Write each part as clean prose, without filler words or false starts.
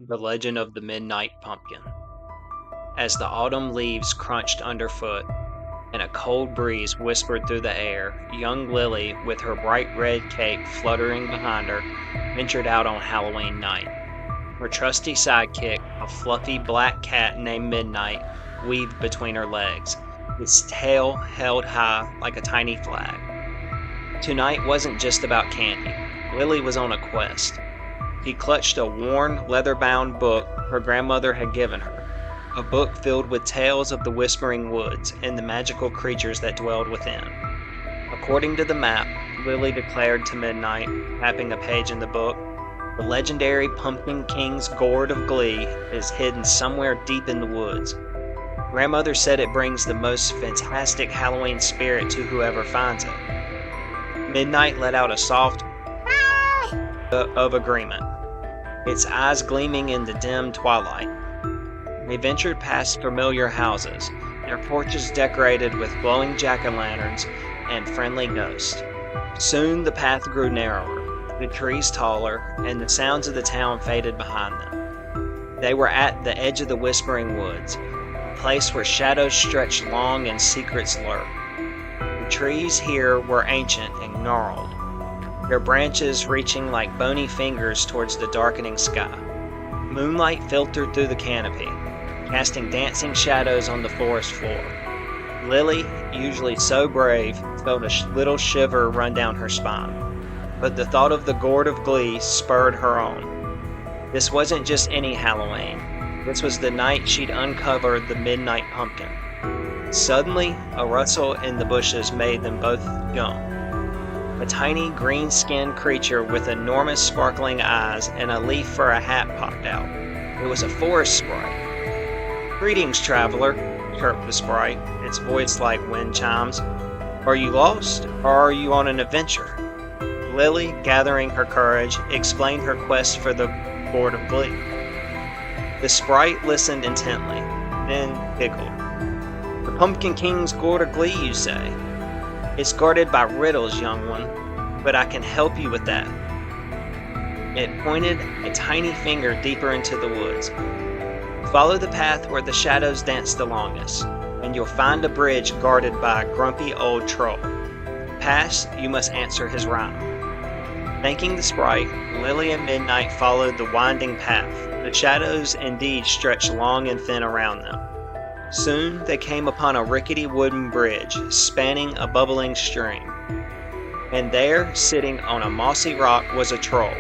The Legend of the Midnight Pumpkin. As the autumn leaves crunched underfoot and a cold breeze whispered through the air, young Lily, with her bright red cape fluttering behind her, ventured out on Halloween night. Her trusty sidekick, a fluffy black cat named Midnight, weaved between her legs, its tail held high like a tiny flag. Tonight wasn't just about candy. Lily was on a quest. She clutched a worn, leather-bound book her grandmother had given her, a book filled with tales of the Whispering Woods and the magical creatures that dwelled within. According to the map, Lily declared to Midnight, tapping a page in the book, the legendary Pumpkin King's Gourd of Glee is hidden somewhere deep in the woods. Grandmother said it brings the most fantastic Halloween spirit to whoever finds it. Midnight let out a soft of agreement, its eyes gleaming in the dim twilight. They ventured past familiar houses, their porches decorated with glowing jack-o'-lanterns and friendly ghosts. Soon the path grew narrower, the trees taller, and the sounds of the town faded behind them. They were at the edge of the Whispering Woods, a place where shadows stretched long and secrets lurk. The trees here were ancient and gnarled, their branches reaching like bony fingers towards the darkening sky. Moonlight filtered through the canopy, casting dancing shadows on the forest floor. Lily, usually so brave, felt a little shiver run down her spine, but the thought of the Gourd of Glee spurred her on. This wasn't just any Halloween. This was the night she'd uncovered the Midnight Pumpkin. Suddenly, a rustle in the bushes made them both jump. A tiny green-skinned creature with enormous sparkling eyes and a leaf for a hat popped out. It was a forest sprite. "Greetings, traveler," chirped the sprite, its voice like wind chimes. "Are you lost, or are you on an adventure?" Lily, gathering her courage, explained her quest for the Gourd of Glee. The sprite listened intently, then giggled. "The Pumpkin King's Gourd of Glee, you say? It's guarded by riddles, young one, but I can help you with that." It pointed a tiny finger deeper into the woods. "Follow the path where the shadows dance the longest, and you'll find a bridge guarded by a grumpy old troll. Pass, you must answer his rhyme." Thanking the sprite, Lily and Midnight followed the winding path. The shadows indeed stretched long and thin around them. Soon they came upon a rickety wooden bridge spanning a bubbling stream. And there, sitting on a mossy rock, was a troll.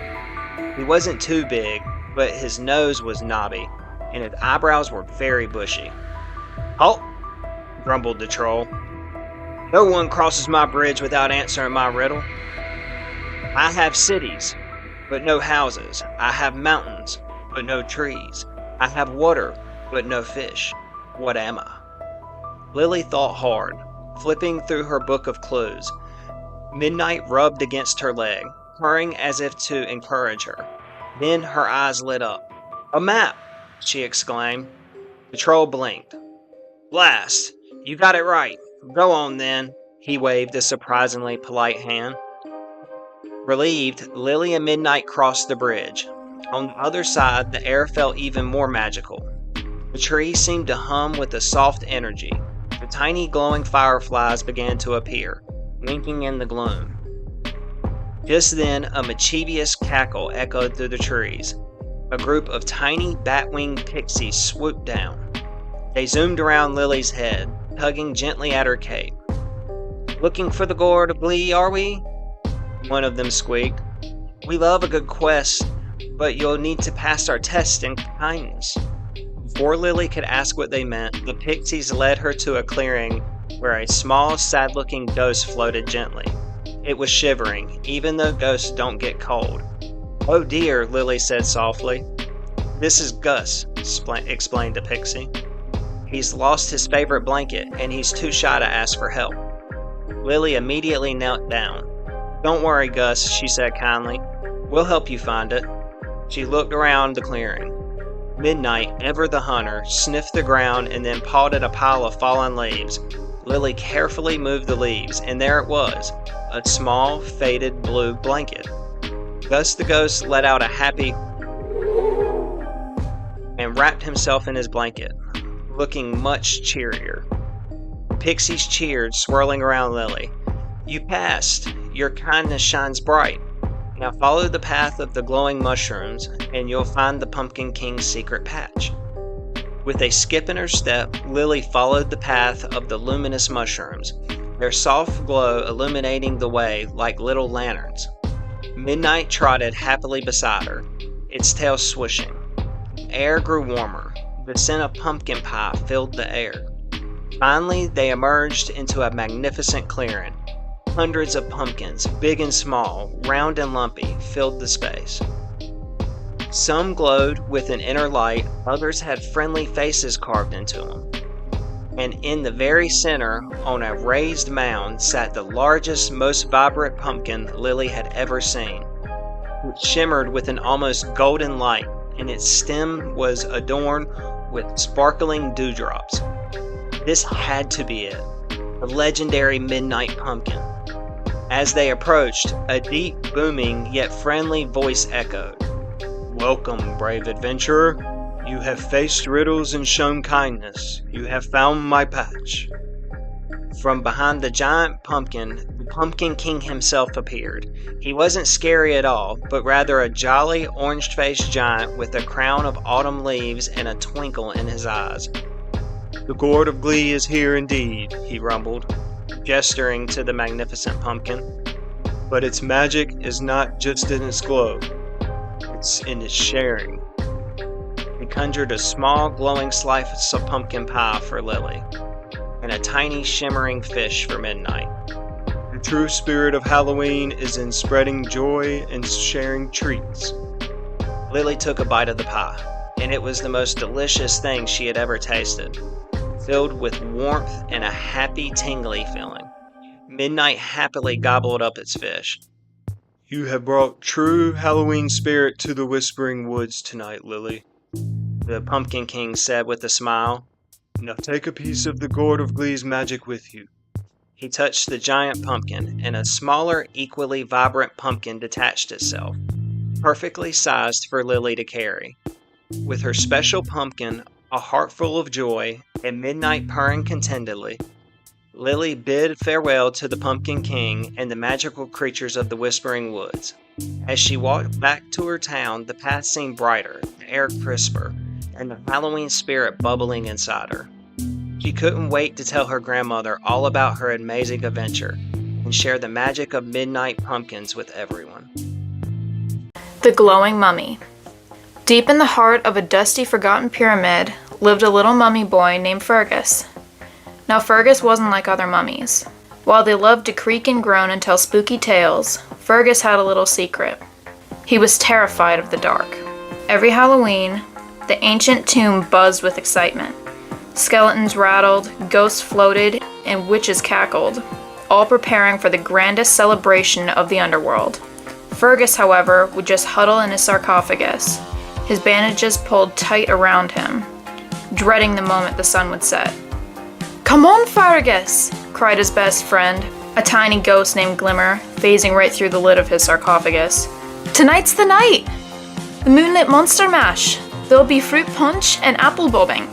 He wasn't too big, but his nose was knobby, and his eyebrows were very bushy. "Halt!" grumbled the troll. "No one crosses my bridge without answering my riddle. I have cities, but no houses. I have mountains, but no trees. I have water, but no fish. What am I?" Lily thought hard, flipping through her book of clues. Midnight rubbed against her leg, purring as if to encourage her. Then her eyes lit up. "A map!" she exclaimed. The troll blinked. "Blast! You got it right. Go on then." He waved a surprisingly polite hand. Relieved, Lily and Midnight crossed the bridge. On the other side, the air felt even more magical. The trees seemed to hum with a soft energy. The tiny glowing fireflies began to appear, winking in the gloom. Just then, a mischievous cackle echoed through the trees. A group of tiny bat-winged pixies swooped down. They zoomed around Lily's head, tugging gently at her cape. "Looking for the Gourd of Glee, are we?" one of them squeaked. "We love a good quest, but you'll need to pass our test in kindness." Before Lily could ask what they meant, the pixies led her to a clearing where a small, sad-looking ghost floated gently. It was shivering, even though ghosts don't get cold. "Oh dear," Lily said softly. "This is Gus," explained the pixie. "He's lost his favorite blanket, and he's too shy to ask for help." Lily immediately knelt down. "Don't worry, Gus," she said kindly. "We'll help you find it." She looked around the clearing. Midnight, ever the hunter, sniffed the ground and then pawed at a pile of fallen leaves. Lily carefully moved the leaves, and there it was, a small, faded blue blanket. Gus the ghost let out a happy wrapped himself in his blanket, looking much cheerier. Pixies cheered, swirling around Lily. "You passed. Your kindness shines bright. Now follow the path of the glowing mushrooms, and you'll find the Pumpkin King's secret patch." With a skip in her step, Lily followed the path of the luminous mushrooms, their soft glow illuminating the way like little lanterns. Midnight trotted happily beside her, its tail swishing. The air grew warmer. The scent of pumpkin pie filled the air. Finally, they emerged into a magnificent clearing. Hundreds of pumpkins, big and small, round and lumpy, filled the space. Some glowed with an inner light, others had friendly faces carved into them. And in the very center, on a raised mound, sat the largest, most vibrant pumpkin Lily had ever seen. It shimmered with an almost golden light, and its stem was adorned with sparkling dewdrops. This had to be it, the legendary Midnight Pumpkin. As they approached, a deep, booming, yet friendly voice echoed. "Welcome, brave adventurer. You have faced riddles and shown kindness. You have found my patch." From behind the giant pumpkin, the Pumpkin King himself appeared. He wasn't scary at all, but rather a jolly, orange-faced giant with a crown of autumn leaves and a twinkle in his eyes. "The Gourd of Glee is here indeed," he rumbled, gesturing to the magnificent pumpkin. "But its magic is not just in its glow. It's in its sharing." He conjured a small, glowing slice of pumpkin pie for Lily, and a tiny, shimmering fish for Midnight. "The true spirit of Halloween is in spreading joy and sharing treats." Lily took a bite of the pie, and it was the most delicious thing she had ever tasted, filled with warmth and a happy, tingly feeling. Midnight happily gobbled up its fish. "You have brought true Halloween spirit to the Whispering Woods tonight, Lily," the Pumpkin King said with a smile. "Now take a piece of the Gourd of Glee's magic with you." He touched the giant pumpkin, and a smaller, equally vibrant pumpkin detached itself, perfectly sized for Lily to carry. With her special pumpkin, a heart full of joy, and Midnight purring contentedly, Lily bid farewell to the Pumpkin King and the magical creatures of the Whispering Woods. As she walked back to her town, the path seemed brighter, the air crisper, and the Halloween spirit bubbling inside her. She couldn't wait to tell her grandmother all about her amazing adventure and share the magic of Midnight pumpkins with everyone. The Glowing Mummy. Deep in the heart of a dusty, forgotten pyramid lived a little mummy boy named Fergus. Now Fergus wasn't like other mummies. While they loved to creak and groan and tell spooky tales, Fergus had a little secret. He was terrified of the dark. Every Halloween, the ancient tomb buzzed with excitement. Skeletons rattled, ghosts floated, and witches cackled, all preparing for the grandest celebration of the underworld. Fergus, however, would just huddle in his sarcophagus, his bandages pulled tight around him, dreading the moment the sun would set. "Come on, Fergus!" cried his best friend, a tiny ghost named Glimmer, phasing right through the lid of his sarcophagus. "Tonight's the night! The moonlit monster mash! There'll be fruit punch and apple bobbing."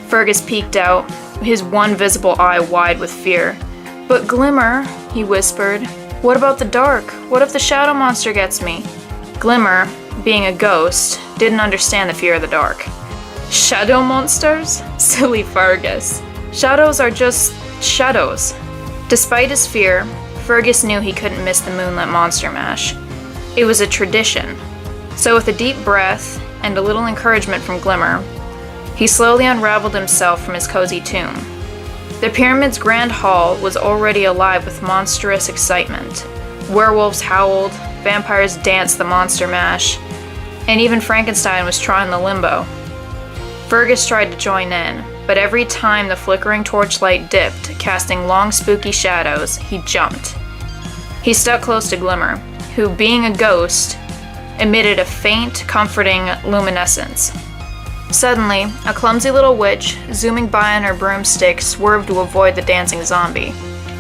Fergus peeked out, his one visible eye wide with fear. "But Glimmer," he whispered, "what about the dark? What if the shadow monster gets me?" Glimmer, being a ghost, didn't understand the fear of the dark. "Shadow monsters? Silly Fergus. Shadows are just shadows." Despite his fear, Fergus knew he couldn't miss the moonlit monster mash. It was a tradition. So with a deep breath and a little encouragement from Glimmer, he slowly unraveled himself from his cozy tomb. The pyramid's grand hall was already alive with monstrous excitement. Werewolves howled, vampires danced the monster mash, and even Frankenstein was trying the limbo. Fergus tried to join in, but every time the flickering torchlight dipped, casting long spooky shadows, he jumped. He stuck close to Glimmer, who, being a ghost, emitted a faint, comforting luminescence. Suddenly, a clumsy little witch, zooming by on her broomstick, swerved to avoid the dancing zombie.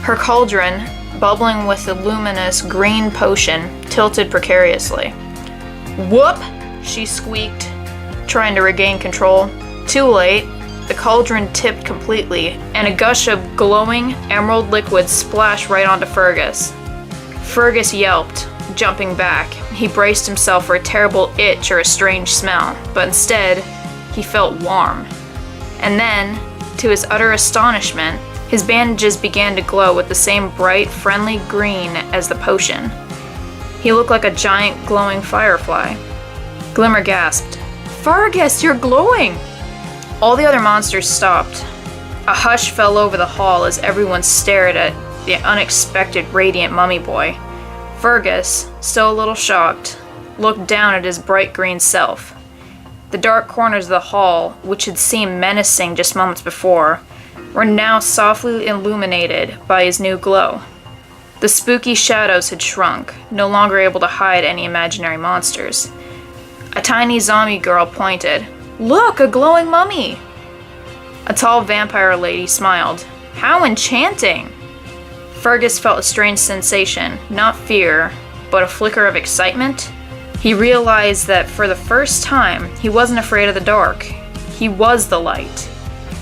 Her cauldron, bubbling with a luminous green potion, tilted precariously. "Whoop!" she squeaked. trying to regain control. Too late, the cauldron tipped completely, and a gush of glowing emerald liquid splashed right onto Fergus. Fergus yelped, jumping back. He braced himself for a terrible itch or a strange smell, but instead, he felt warm. And then, to his utter astonishment, his bandages began to glow with the same bright, friendly green as the potion. He looked like a giant glowing firefly. Glimmer gasped, "Fergus, you're glowing!" All the other monsters stopped. A hush fell over the hall as everyone stared at the unexpected radiant mummy boy. Fergus, still a little shocked, looked down at his bright green self. The dark corners of the hall, which had seemed menacing just moments before, were now softly illuminated by his new glow. The spooky shadows had shrunk, no longer able to hide any imaginary monsters. A tiny zombie girl pointed. "Look, a glowing mummy!" A tall vampire lady smiled. "How enchanting!" Fergus felt a strange sensation, not fear, but a flicker of excitement. He realized that for the first time, he wasn't afraid of the dark. He was the light.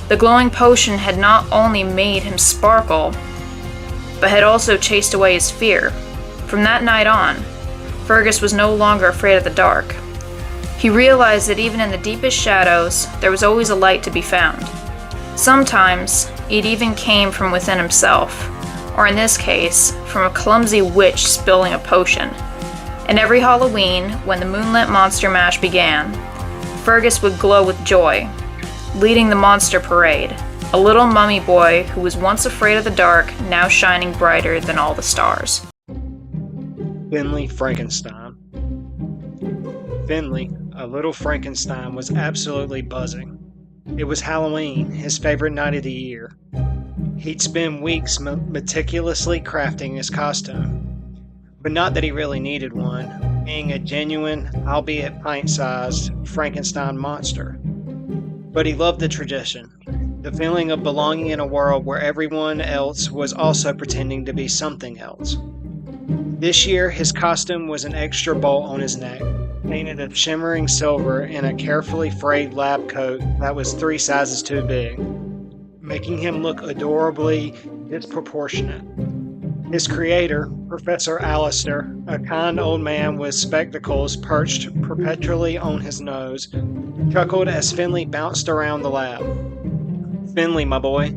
The glowing potion had not only made him sparkle, but had also chased away his fear. From that night on, Fergus was no longer afraid of the dark. He realized that even in the deepest shadows, there was always a light to be found. Sometimes, it even came from within himself, or in this case, from a clumsy witch spilling a potion. And every Halloween, when the Moonlit Monster Mash began, Fergus would glow with joy, leading the monster parade, a little mummy boy who was once afraid of the dark, now shining brighter than all the stars. Finley Frankenstein. Finley, a little Frankenstein, was absolutely buzzing. It was Halloween, his favorite night of the year. He'd spend weeks meticulously crafting his costume. But not that he really needed one, being a genuine, albeit pint-sized, Frankenstein monster. But he loved the tradition, the feeling of belonging in a world where everyone else was also pretending to be something else. This year, his costume was an extra bolt on his neck, painted of shimmering silver in a carefully frayed lab coat that was 3 sizes too big, making him look adorably disproportionate. His creator, Professor Alistair, a kind old man with spectacles perched perpetually on his nose, chuckled as Finley bounced around the lab. "Finley, my boy,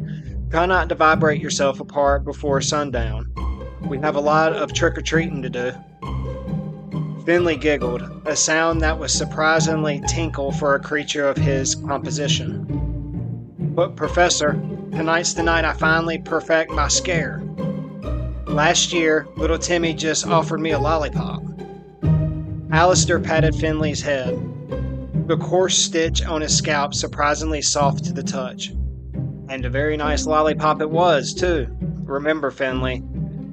try not to vibrate yourself apart before sundown. We have a lot of trick-or-treating to do." Finley giggled, a sound that was surprisingly tinkle for a creature of his composition. "But Professor, tonight's the night I finally perfect my scare. Last year, little Timmy just offered me a lollipop." Alistair patted Finley's head, the coarse stitch on his scalp surprisingly soft to the touch. "And a very nice lollipop it was, too. Remember, Finley,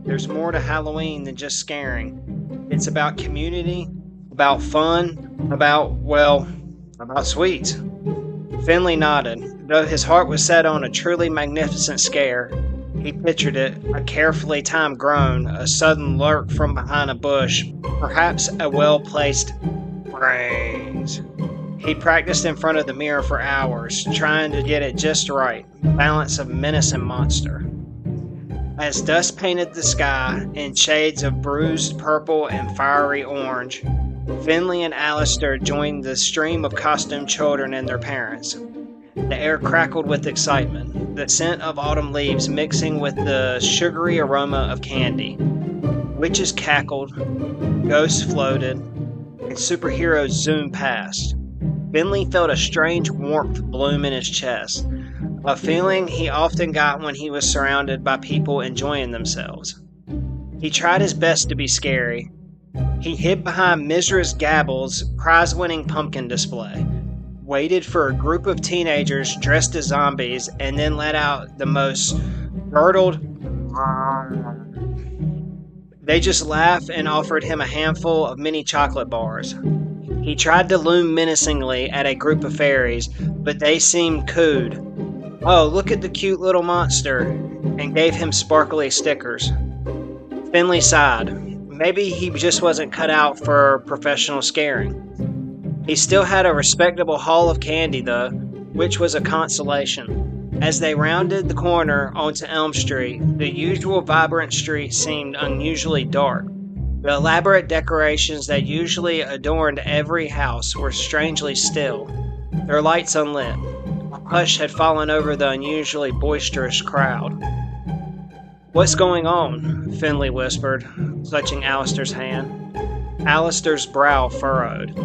there's more to Halloween than just scaring. It's about community, about fun, about sweets." Finley nodded. Though his heart was set on a truly magnificent scare, he pictured it, a carefully timed groan, a sudden lurk from behind a bush, perhaps a well-placed brains. He practiced in front of the mirror for hours, trying to get it just right, balance of menace and monster. As dust painted the sky in shades of bruised purple and fiery orange, Finley and Alistair joined the stream of costumed children and their parents. The air crackled with excitement, the scent of autumn leaves mixing with the sugary aroma of candy. Witches cackled, ghosts floated, and superheroes zoomed past. Finley felt a strange warmth bloom in his chest, a feeling he often got when he was surrounded by people enjoying themselves. He tried his best to be scary. He hid behind Mrs. Gabble's prize-winning pumpkin display, waited for a group of teenagers dressed as zombies, and then let out the most girdled. They just laughed and offered him a handful of mini chocolate bars. He tried to loom menacingly at a group of fairies, but they seemed cooed. "Oh, look at the cute little monster," and gave him sparkly stickers. Finley sighed. Maybe he just wasn't cut out for professional scaring. He still had a respectable haul of candy, though, which was a consolation. As they rounded the corner onto Elm Street, the usual vibrant street seemed unusually dark. The elaborate decorations that usually adorned every house were strangely still, their lights unlit. A hush had fallen over the unusually boisterous crowd. "What's going on?" Finley whispered, clutching Alistair's hand. Alistair's brow furrowed.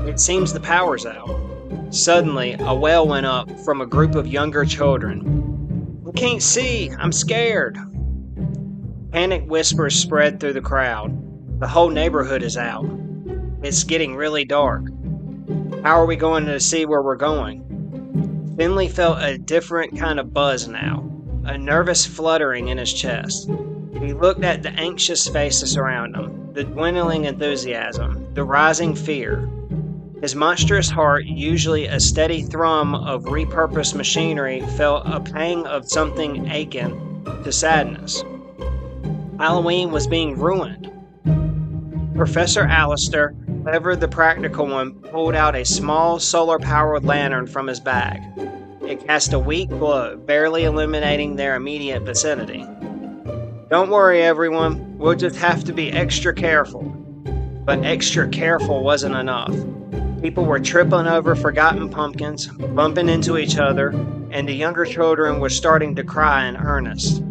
"It seems the power's out." Suddenly, a wail went up from a group of younger children. "I can't see! I'm scared!" Panicked whispers spread through the crowd. "The whole neighborhood is out. It's getting really dark. How are we going to see where we're going?" Finley felt a different kind of buzz now, a nervous fluttering in his chest. He looked at the anxious faces around him, the dwindling enthusiasm, the rising fear. His monstrous heart, usually a steady thrum of repurposed machinery, felt a pang of something akin to sadness. Halloween was being ruined. Professor Alistair, ever the practical one, pulled out a small solar-powered lantern from his bag. It cast a weak glow, barely illuminating their immediate vicinity. "Don't worry, everyone. We'll just have to be extra careful." But extra careful wasn't enough. People were tripping over forgotten pumpkins, bumping into each other, and the younger children were starting to cry in earnest.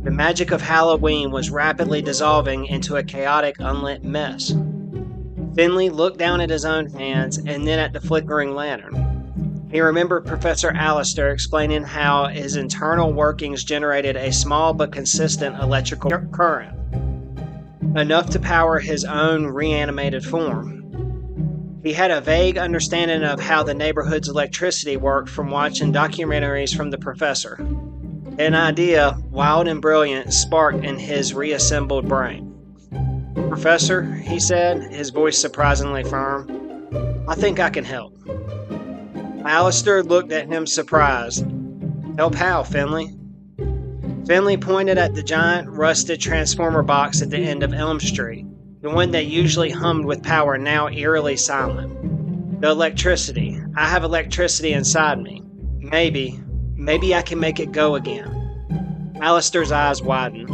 The magic of Halloween was rapidly dissolving into a chaotic, unlit mess. Finley looked down at his own hands and then at the flickering lantern. He remembered Professor Alistair explaining how his internal workings generated a small but consistent electrical current, enough to power his own reanimated form. He had a vague understanding of how the neighborhood's electricity worked from watching documentaries from the professor. An idea, wild and brilliant, sparked in his reassembled brain. "Professor," he said, his voice surprisingly firm, "I think I can help." Alistair looked at him surprised. "Help how, Finley?" Finley pointed at the giant, rusted transformer box at the end of Elm Street, the one that usually hummed with power, now eerily silent. "The electricity. I have electricity inside me. Maybe I can make it go again." Alistair's eyes widened.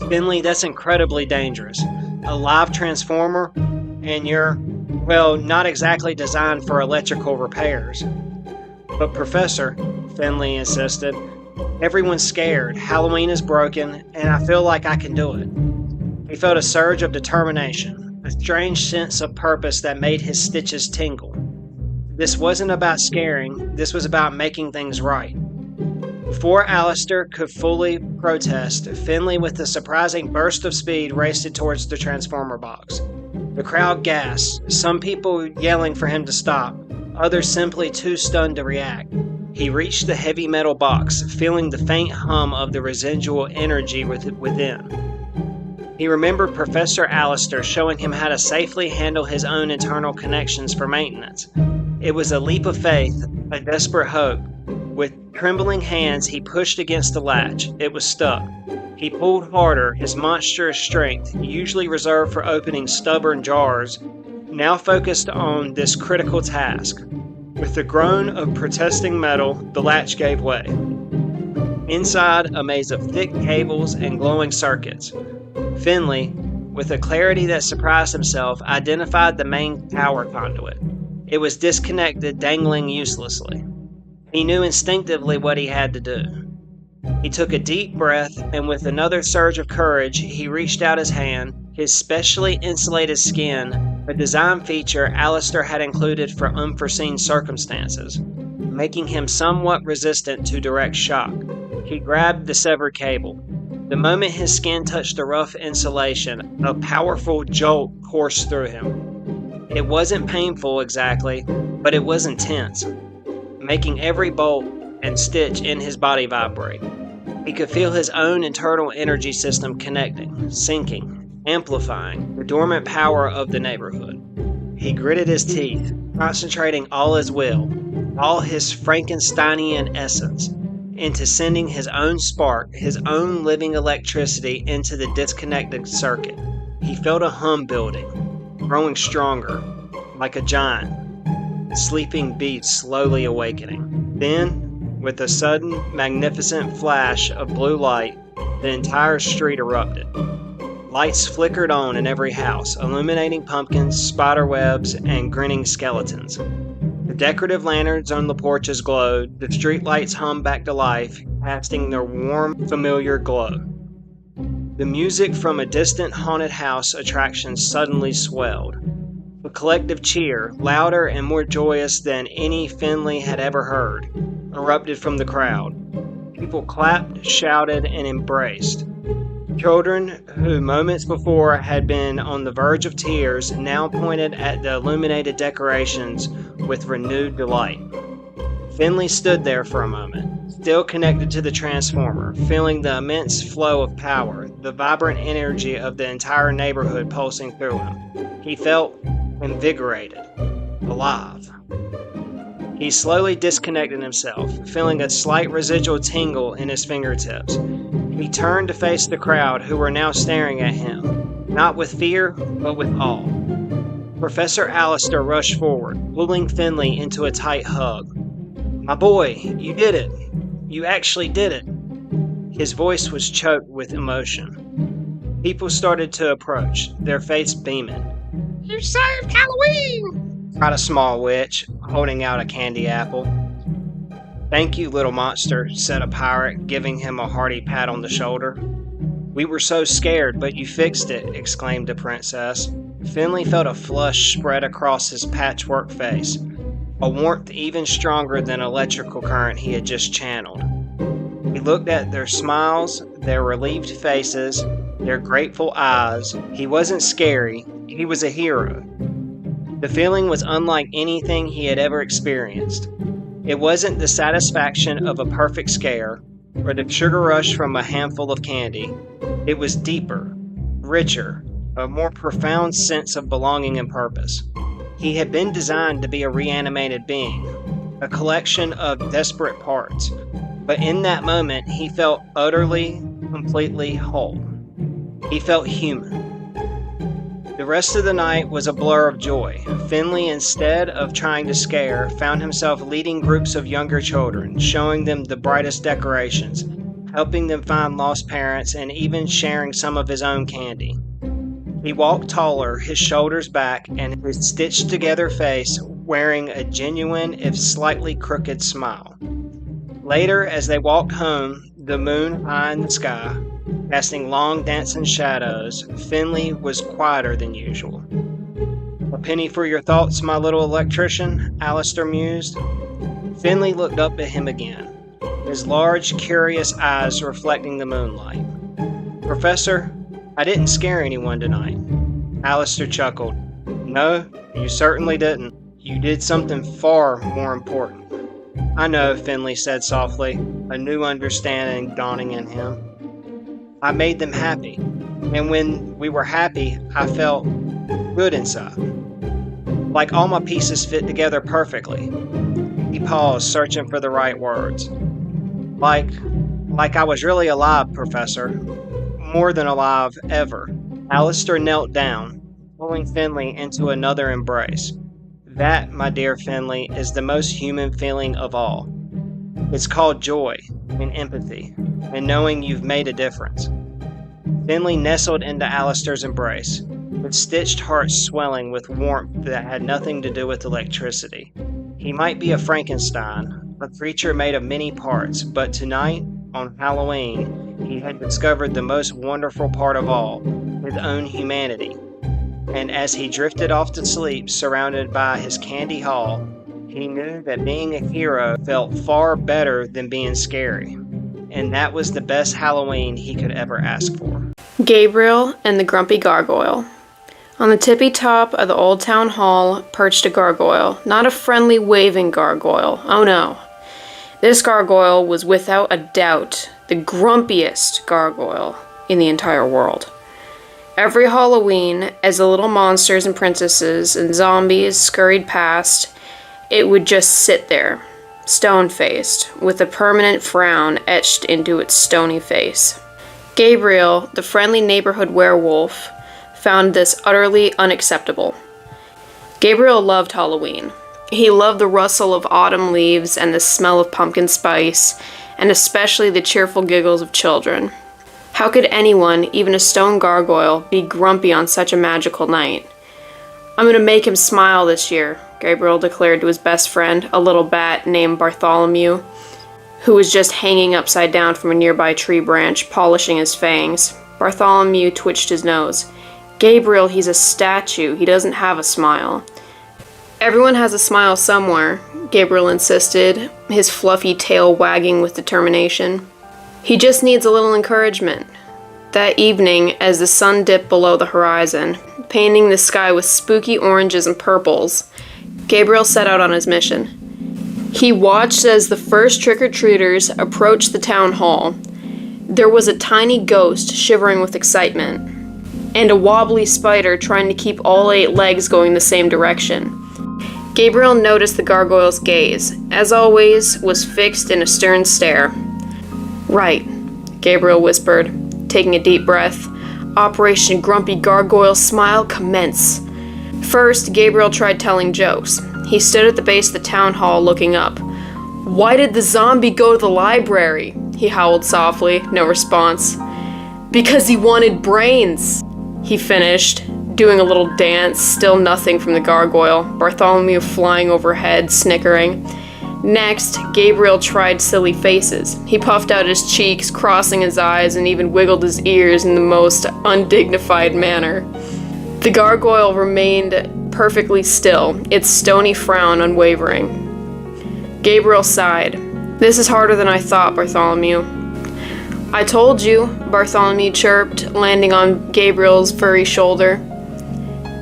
"Finley, that's incredibly dangerous. A live transformer, and you're, well, not exactly designed for electrical repairs." "But Professor," Finley insisted, "everyone's scared. Halloween is broken, and I feel like I can do it." He felt a surge of determination, a strange sense of purpose that made his stitches tingle. This wasn't about scaring, this was about making things right. Before Alistair could fully protest, Finley, with a surprising burst of speed, raced towards the transformer box. The crowd gasped, some people yelling for him to stop, others simply too stunned to react. He reached the heavy metal box, feeling the faint hum of the residual energy within. He remembered Professor Alistair showing him how to safely handle his own internal connections for maintenance. It was a leap of faith, a desperate hope. With trembling hands, he pushed against the latch. It was stuck. He pulled harder, his monstrous strength, usually reserved for opening stubborn jars, now focused on this critical task. With the groan of protesting metal, the latch gave way. Inside, a maze of thick cables and glowing circuits. Finley, with a clarity that surprised himself, identified the main power conduit. It was disconnected, dangling uselessly. He knew instinctively what he had to do. He took a deep breath, and with another surge of courage, he reached out his hand, his specially insulated skin, a design feature Alistair had included for unforeseen circumstances, making him somewhat resistant to direct shock. He grabbed the severed cable. The moment his skin touched the rough insulation, a powerful jolt coursed through him. It wasn't painful exactly, but it was intense, making every bolt and stitch in his body vibrate. He could feel his own internal energy system connecting, syncing, amplifying the dormant power of the neighborhood. He gritted his teeth, concentrating all his will, all his Frankensteinian essence, into sending his own spark, his own living electricity into the disconnected circuit. He felt a hum building, growing stronger, like a giant, sleeping beasts slowly awakening. Then, with a sudden, magnificent flash of blue light, the entire street erupted. Lights flickered on in every house, illuminating pumpkins, spider webs, and grinning skeletons. The decorative lanterns on the porches glowed, the streetlights hummed back to life, casting their warm, familiar glow. The music from a distant haunted house attraction suddenly swelled. A collective cheer, louder and more joyous than any Finley had ever heard, erupted from the crowd. People clapped, shouted, and embraced. Children who moments before had been on the verge of tears now pointed at the illuminated decorations with renewed delight. Finley stood there for a moment, still connected to the transformer, feeling the immense flow of power, the vibrant energy of the entire neighborhood pulsing through him. He felt invigorated, alive. He slowly disconnected himself, feeling a slight residual tingle in his fingertips. He turned to face the crowd who were now staring at him, not with fear, but with awe. Professor Alistair rushed forward, pulling Finley into a tight hug. "My boy, you did it. You actually did it." His voice was choked with emotion. People started to approach, their faces beaming. "You saved Halloween!" cried a small witch, holding out a candy apple. "Thank you, little monster," said a pirate, giving him a hearty pat on the shoulder. "We were so scared, but you fixed it," exclaimed the princess. Finley felt a flush spread across his patchwork face, a warmth even stronger than electrical current he had just channeled. He looked at their smiles, their relieved faces, their grateful eyes. He wasn't scary, he was a hero. The feeling was unlike anything he had ever experienced. It wasn't the satisfaction of a perfect scare, or the sugar rush from a handful of candy. It was deeper, richer, a more profound sense of belonging and purpose. He had been designed to be a reanimated being, a collection of desperate parts, but in that moment he felt utterly, completely whole. He felt human. The rest of the night was a blur of joy. Finley, instead of trying to scare, found himself leading groups of younger children, showing them the brightest decorations, helping them find lost parents, and even sharing some of his own candy. He walked taller, his shoulders back, and his stitched-together face wearing a genuine, if slightly crooked, smile. Later, as they walked home, the moon high in the sky, casting long dancing shadows, Finley was quieter than usual. "A penny for your thoughts, my little electrician," Alistair mused. Finley looked up at him again, his large, curious eyes reflecting the moonlight. "Professor, I didn't scare anyone tonight." Alistair chuckled. "No, you certainly didn't. You did something far more important." "I know," Finley said softly, a new understanding dawning in him. "I made them happy, and when we were happy, I felt good inside. Like all my pieces fit together perfectly." He paused, searching for the right words. Like I was really alive, Professor. More than alive, ever." Alistair knelt down, pulling Finley into another embrace. "That, my dear Finley, is the most human feeling of all. It's called joy and empathy, and knowing you've made a difference." Finley nestled into Alistair's embrace, his stitched heart swelling with warmth that had nothing to do with electricity. He might be a Frankenstein, a creature made of many parts, but tonight, on Halloween, he had discovered the most wonderful part of all, his own humanity. And as he drifted off to sleep, surrounded by his candy haul, he knew that being a hero felt far better than being scary. And that was the best Halloween he could ever ask for. Gabriel and the Grumpy Gargoyle. On the tippy top of the old town hall perched a gargoyle, not a friendly waving gargoyle, oh no. This gargoyle was without a doubt the grumpiest gargoyle in the entire world. Every Halloween, as the little monsters and princesses and zombies scurried past, it would just sit there, stone-faced, with a permanent frown etched into its stony face. Gabriel, the friendly neighborhood werewolf, found this utterly unacceptable. Gabriel loved Halloween. He loved the rustle of autumn leaves and the smell of pumpkin spice, and especially the cheerful giggles of children. How could anyone, even a stone gargoyle, be grumpy on such a magical night? "I'm going to make him smile this year," Gabriel declared to his best friend, a little bat named Bartholomew, who was just hanging upside down from a nearby tree branch, polishing his fangs. Bartholomew twitched his nose. "Gabriel, he's a statue. He doesn't have a smile." "Everyone has a smile somewhere," Gabriel insisted, his fluffy tail wagging with determination. "He just needs a little encouragement." That evening, as the sun dipped below the horizon, painting the sky with spooky oranges and purples, Gabriel set out on his mission. He watched as the first trick-or-treaters approached the town hall. There was a tiny ghost shivering with excitement, and a wobbly spider trying to keep all 8 legs going the same direction. Gabriel noticed the gargoyle's gaze, as always, was fixed in a stern stare. "Right," Gabriel whispered, taking a deep breath. "Operation Grumpy Gargoyle Smile commence." First, Gabriel tried telling jokes. He stood at the base of the town hall looking up. "Why did the zombie go to the library?" he howled softly, no response. "Because he wanted brains," he finished, doing a little dance, still nothing from the gargoyle, Bartholomew flying overhead, snickering. Next, Gabriel tried silly faces. He puffed out his cheeks, crossing his eyes, and even wiggled his ears in the most undignified manner. The gargoyle remained perfectly still, its stony frown unwavering. Gabriel sighed. "This is harder than I thought, Bartholomew." "I told you," Bartholomew chirped, landing on Gabriel's furry shoulder.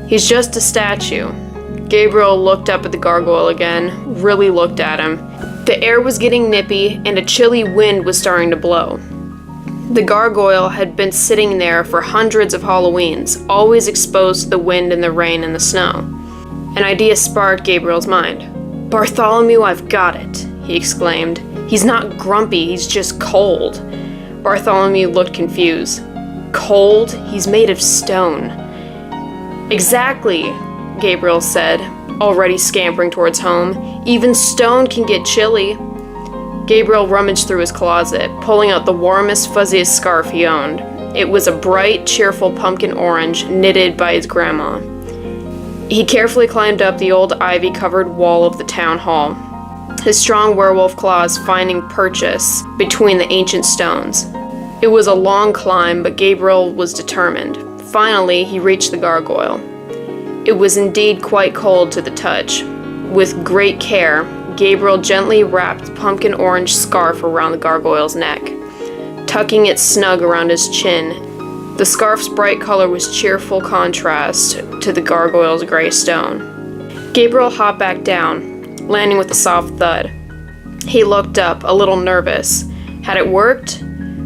"He's just a statue." Gabriel looked up at the gargoyle again, really looked at him. The air was getting nippy, and a chilly wind was starting to blow. The gargoyle had been sitting there for hundreds of Halloweens, always exposed to the wind and the rain and the snow. An idea sparked Gabriel's mind. "Bartholomew, I've got it," he exclaimed. "He's not grumpy, he's just cold." Bartholomew looked confused. "Cold? He's made of stone." "Exactly," Gabriel said, already scampering towards home. "Even stone can get chilly." Gabriel rummaged through his closet, pulling out the warmest, fuzziest scarf he owned. It was a bright, cheerful pumpkin orange knitted by his grandma. He carefully climbed up the old ivy-covered wall of the town hall, his strong werewolf claws finding purchase between the ancient stones. It was a long climb, but Gabriel was determined. Finally, he reached the gargoyle. It was indeed quite cold to the touch. With great care, Gabriel gently wrapped the pumpkin orange scarf around the gargoyle's neck, tucking it snug around his chin. The scarf's bright color was cheerful contrast to the gargoyle's gray stone. Gabriel hopped back down, landing with a soft thud. He looked up, a little nervous. Had it worked?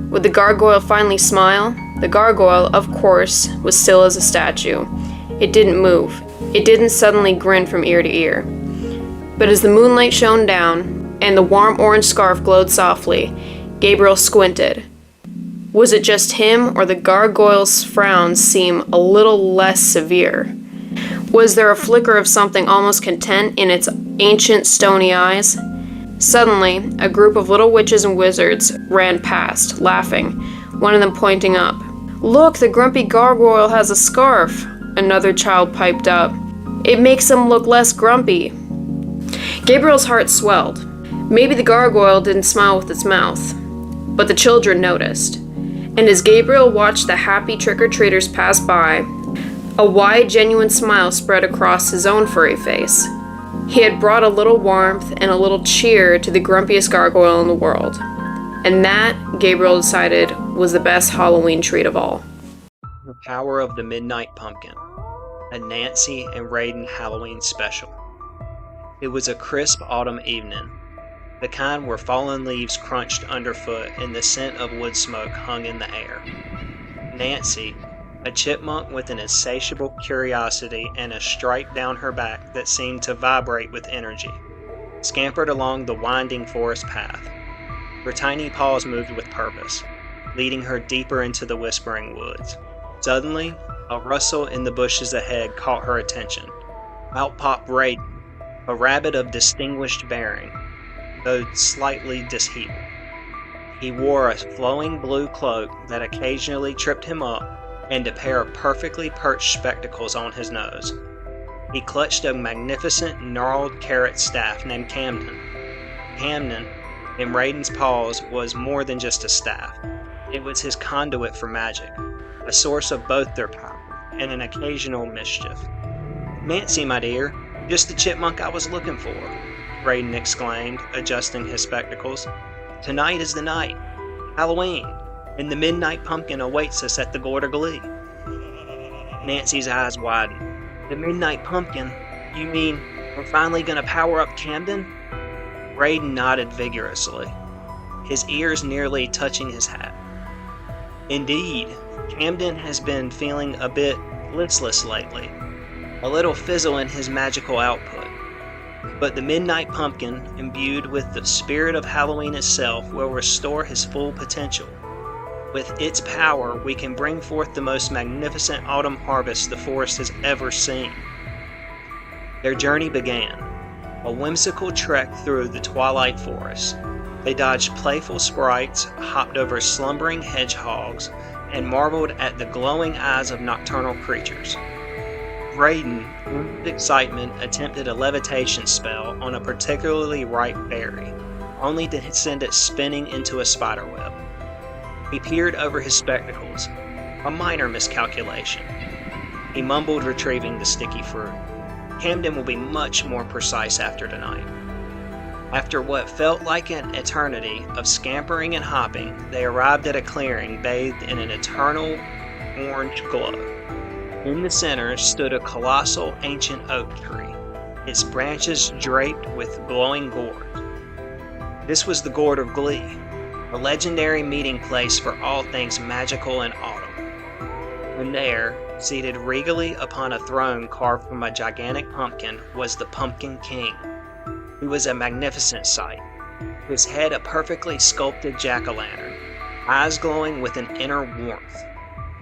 Would the gargoyle finally smile? The gargoyle, of course, was still as a statue. It didn't move. It didn't suddenly grin from ear to ear. But as the moonlight shone down, and the warm orange scarf glowed softly, Gabriel squinted. Was it just him, or the gargoyle's frowns seemed a little less severe? Was there a flicker of something almost content in its ancient stony eyes? Suddenly, a group of little witches and wizards ran past, laughing, one of them pointing up. "Look, the grumpy gargoyle has a scarf," another child piped up. "It makes him look less grumpy." Gabriel's heart swelled. Maybe the gargoyle didn't smile with its mouth, but the children noticed. And as Gabriel watched the happy trick-or-treaters pass by, a wide, genuine smile spread across his own furry face. He had brought a little warmth and a little cheer to the grumpiest gargoyle in the world. And that, Gabriel decided, was the best Halloween treat of all. The Power of the Midnight Pumpkin, a Nancy and Raiden Halloween special. It was a crisp autumn evening, the kind where fallen leaves crunched underfoot and the scent of wood smoke hung in the air. Nancy, a chipmunk with an insatiable curiosity and a stripe down her back that seemed to vibrate with energy, scampered along the winding forest path. Her tiny paws moved with purpose, leading her deeper into the whispering woods. Suddenly, a rustle in the bushes ahead caught her attention. Out popped Raiden, a rabbit of distinguished bearing, though slightly disheveled. He wore a flowing blue cloak that occasionally tripped him up, and a pair of perfectly perched spectacles on his nose. He clutched a magnificent gnarled carrot staff named Camden. Camden, in Raiden's paws, was more than just a staff. It was his conduit for magic, a source of both their power and an occasional mischief. "Nancy, my dear, just the chipmunk I was looking for," Raiden exclaimed, adjusting his spectacles. "Tonight is the night, Halloween, and the midnight pumpkin awaits us at the Gourd of Glee." Nancy's eyes widened. "The midnight pumpkin? You mean we're finally gonna power up Camden?" Raiden nodded vigorously, his ears nearly touching his hat. "Indeed, Camden has been feeling a bit listless lately, a little fizzle in his magical output. But the Midnight Pumpkin, imbued with the spirit of Halloween itself, will restore his full potential. With its power, we can bring forth the most magnificent autumn harvest the forest has ever seen." Their journey began, a whimsical trek through the twilight forest. They dodged playful sprites, hopped over slumbering hedgehogs, and marveled at the glowing eyes of nocturnal creatures. Raiden, with excitement, attempted a levitation spell on a particularly ripe berry, only to send it spinning into a spiderweb. He peered over his spectacles, a minor miscalculation. He mumbled, retrieving the sticky fruit. "Camden will be much more precise after tonight." After what felt like an eternity of scampering and hopping, they arrived at a clearing bathed in an eternal orange glow. In the center stood a colossal ancient oak tree, its branches draped with glowing gourds. This was the Gourd of Glee, a legendary meeting place for all things magical in autumn. And there, seated regally upon a throne carved from a gigantic pumpkin, was the Pumpkin King. He was a magnificent sight, his head a perfectly sculpted jack-o'-lantern, eyes glowing with an inner warmth.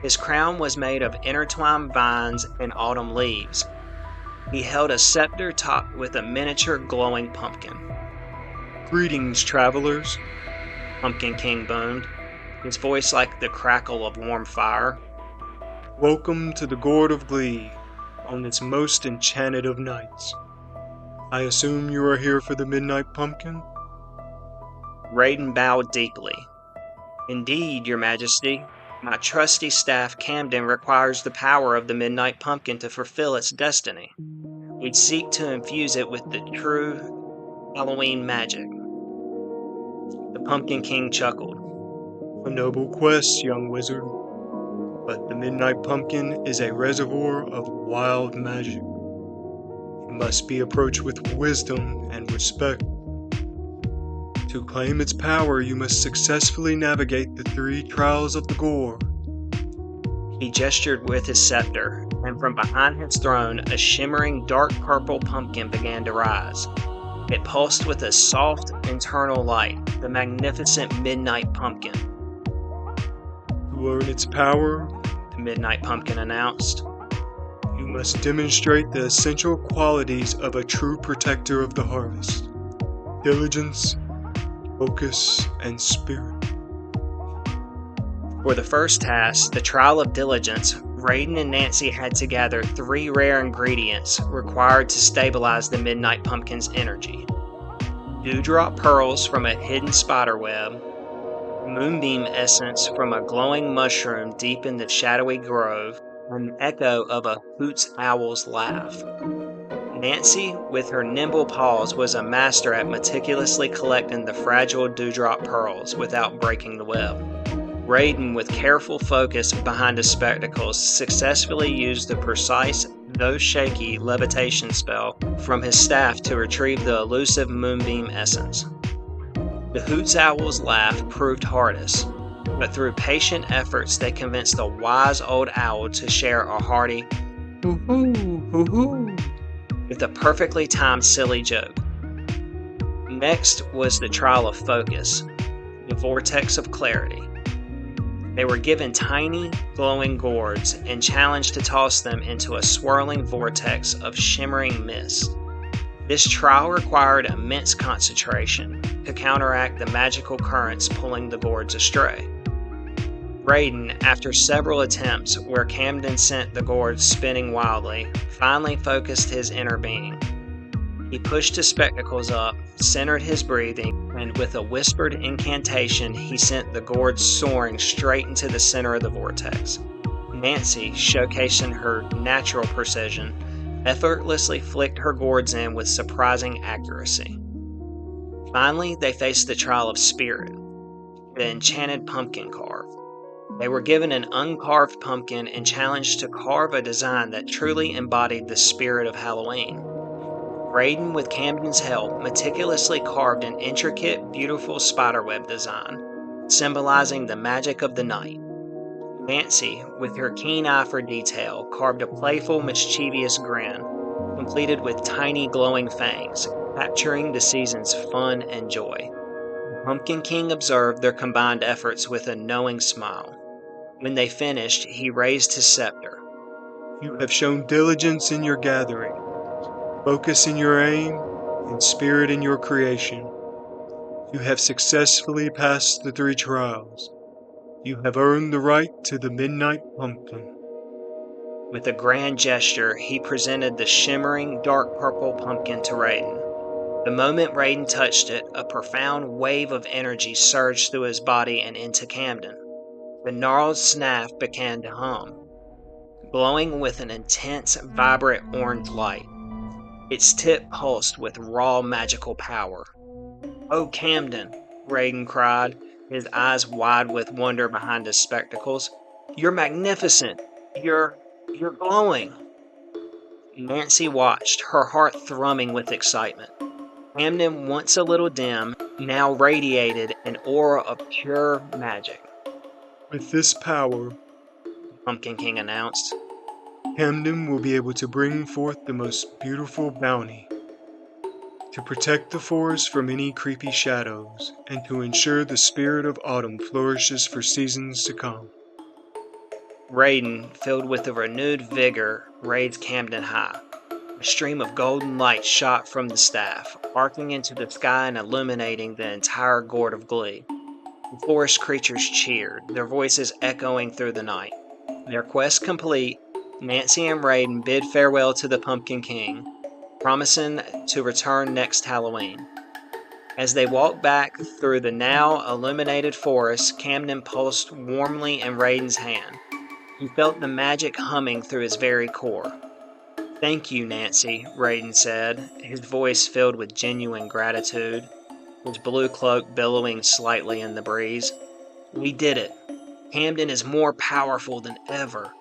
His crown was made of intertwined vines and autumn leaves. He held a scepter topped with a miniature glowing pumpkin. "Greetings, travelers," Pumpkin King boomed, his voice like the crackle of warm fire. "Welcome to the Gourd of Glee, on this most enchanted of nights. I assume you are here for the Midnight Pumpkin?" Raiden bowed deeply. "Indeed, Your Majesty. My trusty staff Camden requires the power of the Midnight Pumpkin to fulfill its destiny. We'd seek to infuse it with the true Halloween magic." The Pumpkin King chuckled. "A noble quest, young wizard. But the Midnight Pumpkin is a reservoir of wild magic. It must be approached with wisdom and respect. To claim its power, you must successfully navigate the 3 trials of the Gourd." He gestured with his scepter, and from behind his throne, a shimmering dark purple pumpkin began to rise. It pulsed with a soft internal light, the magnificent Midnight Pumpkin. "To learn its power," the Midnight Pumpkin announced, "you must demonstrate the essential qualities of a true protector of the harvest: diligence, focus, and spirit." For the first task, the trial of diligence, Raiden and Nancy had to gather 3 rare ingredients required to stabilize the Midnight Pumpkin's energy: dewdrop pearls from a hidden spiderweb, moonbeam essence from a glowing mushroom deep in the shadowy grove, and the echo of a hoots owl's laugh. Nancy, with her nimble paws, was a master at meticulously collecting the fragile dewdrop pearls without breaking the web. Raiden, with careful focus behind his spectacles, successfully used the precise, though shaky, levitation spell from his staff to retrieve the elusive moonbeam essence. The hoots owl's laugh proved hardest, but through patient efforts they convinced a wise old owl to share a hearty hoo-hoo, hoo-hoo, with a perfectly timed silly joke. Next was the trial of focus, the vortex of clarity. They were given tiny, glowing gourds and challenged to toss them into a swirling vortex of shimmering mist. This trial required immense concentration to counteract the magical currents pulling the gourds astray. Raiden, after several attempts where Camden sent the gourds spinning wildly, finally focused his inner being. He pushed his spectacles up, centered his breathing, and with a whispered incantation, he sent the gourds soaring straight into the center of the vortex. Nancy, showcasing her natural precision, effortlessly flicked her gourds in with surprising accuracy. Finally, they faced the trial of spirit, the enchanted pumpkin carve. They were given an uncarved pumpkin and challenged to carve a design that truly embodied the spirit of Halloween. Raiden, with Camden's help, meticulously carved an intricate, beautiful spiderweb design, symbolizing the magic of the night. Nancy, with her keen eye for detail, carved a playful, mischievous grin, completed with tiny glowing fangs, capturing the season's fun and joy. Pumpkin King observed their combined efforts with a knowing smile. When they finished, he raised his scepter. You have shown diligence in your gathering, focus in your aim, and spirit in your creation. You have successfully passed the 3 trials. You have earned the right to the Midnight Pumpkin. With a grand gesture, he presented the shimmering, dark purple pumpkin to Raiden. The moment Raiden touched it, a profound wave of energy surged through his body and into Camden. The gnarled staff began to hum, glowing with an intense, vibrant orange light. Its tip pulsed with raw magical power. "Oh, Camden," Raiden cried, his eyes wide with wonder behind his spectacles. "You're magnificent! You're glowing!" Nancy watched, her heart thrumming with excitement. Camden, once a little dim, now radiated an aura of pure magic. With this power, Pumpkin King announced, Camden will be able to bring forth the most beautiful bounty, to protect the forest from any creepy shadows, and to ensure the spirit of autumn flourishes for seasons to come. Raiden, filled with a renewed vigor, raised Camden high. A stream of golden light shot from the staff, arcing into the sky and illuminating the entire gourd of glee. The forest creatures cheered, their voices echoing through the night. Their quest complete, Nancy and Raiden bid farewell to the Pumpkin King, promising to return next Halloween. As they walked back through the now illuminated forest, Camden pulsed warmly in Raiden's hand. He felt the magic humming through his very core. "Thank you, Nancy," Raiden said, his voice filled with genuine gratitude, his blue cloak billowing slightly in the breeze. "We did it. Camden is more powerful than ever."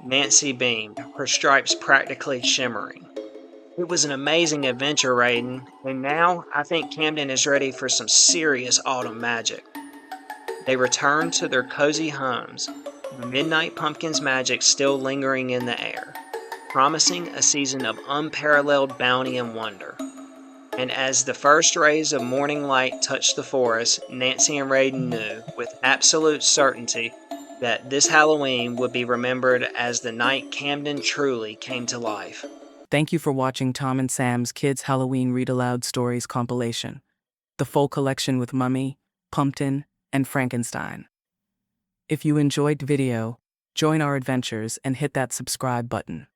Nancy beamed, her stripes practically shimmering. "It was an amazing adventure, Raiden, and now I think Camden is ready for some serious autumn magic." They returned to their cozy homes, the Midnight Pumpkin's magic still lingering in the air, promising a season of unparalleled bounty and wonder. And as the first rays of morning light touched the forest, Nancy and Raiden knew, with absolute certainty, that this Halloween would be remembered as the night Camden truly came to life. Thank you for watching Tom and Sam's Kids Halloween Read-Aloud Stories compilation, the full collection with Mummy, Pumpkin, and Frankenstein. If you enjoyed the video, join our adventures and hit that subscribe button.